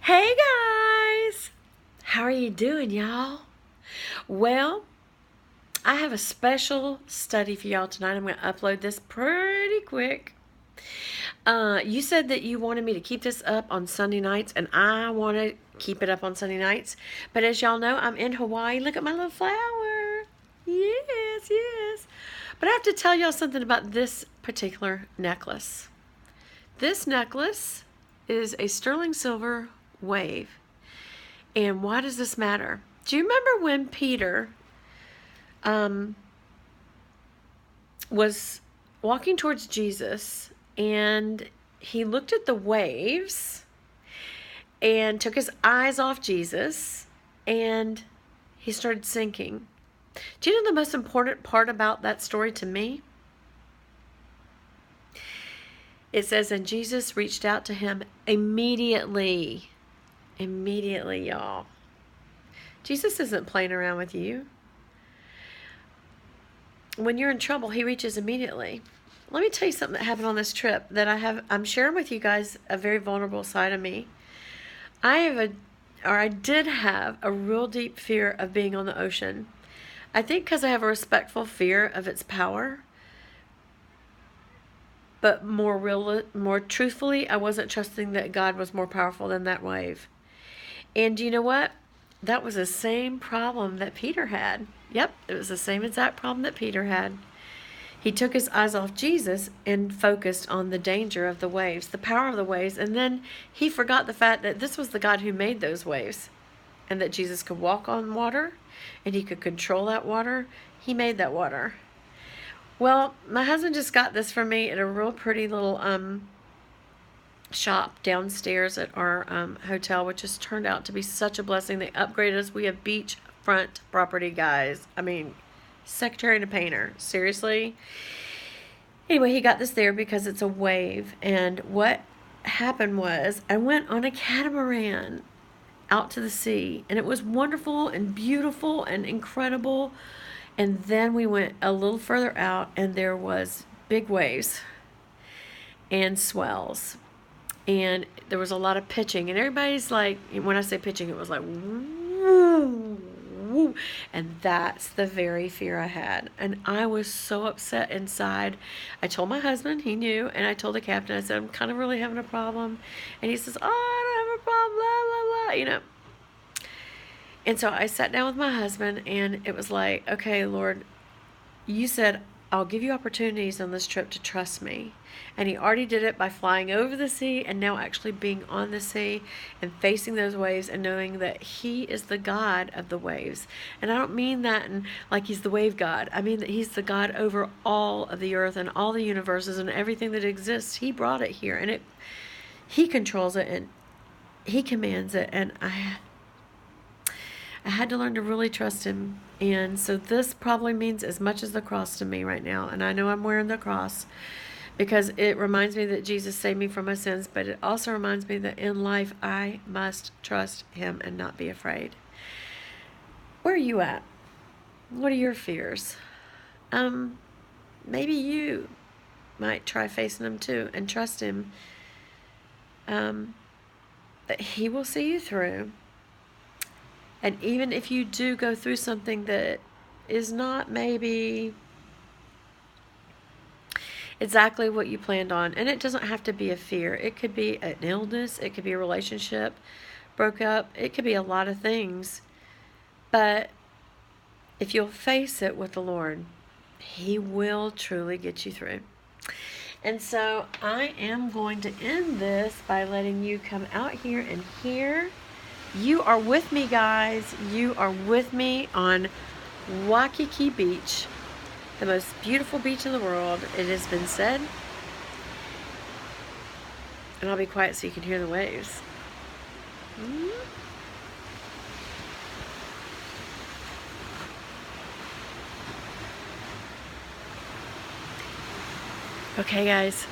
Hey guys! How are you doing, y'all? Well, I have a special study for y'all tonight. I'm going to upload this pretty quick. You said that you wanted me to keep this up on Sunday nights, and I want to keep it up on Sunday nights. But as y'all know, I'm in Hawaii. Look at my little flower. Yes, yes. But I have to tell y'all something about this particular necklace. This necklace is a sterling silver wave. And why does this matter? Do you remember when Peter was walking towards Jesus and he looked at the waves and took his eyes off Jesus and he started sinking? Do you know the most important part about that story to me? It says, and Jesus reached out to him immediately. Immediately, y'all. Jesus isn't playing around with you. When you're in trouble, he reaches immediately. Let me tell you something that happened on this trip that I'm sharing with you guys a very vulnerable side of me. I did have a real deep fear of being on the ocean. I think because I have a respectful fear of its power. But more truthfully, I wasn't trusting that God was more powerful than that wave. And you know what? That was the same problem that Peter had. Yep, it was the same exact problem that Peter had. He took his eyes off Jesus and focused on the danger of the waves, the power of the waves, and then he forgot the fact that this was the God who made those waves and that Jesus could walk on water and he could control that water. He made that water. Well, my husband just got this for me at a real pretty little shop downstairs at our hotel, which has turned out to be such a blessing. They upgraded us. We have beachfront property, guys. I mean, secretary and a painter. Seriously. Anyway, he got this there because it's a wave. And what happened was I went on a catamaran out to the sea. And it was wonderful and beautiful and incredible. And then we went a little further out and there was big waves and swells. And there was a lot of pitching, and everybody's like, when I say pitching, it was like, woo, woo. And that's the very fear I had. And I was so upset inside. I told my husband, he knew, and I told the captain, I said, I'm kind of really having a problem. And he says, oh, I don't have a problem, blah, blah, blah, you know. And so I sat down with my husband, and it was like, okay, Lord, you said, I'll give you opportunities on this trip to trust me. And he already did it by flying over the sea and now actually being on the sea and facing those waves and knowing that he is the God of the waves. And I don't mean that like he's the wave God. I mean that he's the God over all of the earth and all the universes and everything that exists. He brought it here and he controls it and he commands it. And I had to learn to really trust him. And so this probably means as much as the cross to me right now. And I know I'm wearing the cross because it reminds me that Jesus saved me from my sins. But it also reminds me that in life I must trust him and not be afraid. Where are you at? What are your fears? Maybe you might try facing them too and trust him. That he will see you through. And even if you do go through something that is not maybe exactly what you planned on, and it doesn't have to be a fear. It could be an illness. It could be a relationship broke up. It could be a lot of things. But if you'll face it with the Lord, he will truly get you through. And so I am going to end this by letting you come out here and hear. You are with me, guys. You are with me on Waikiki Beach, the most beautiful beach in the world. It has been said. And I'll be quiet so you can hear the waves. Okay, guys.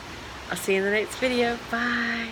I'll see you in the next video. Bye.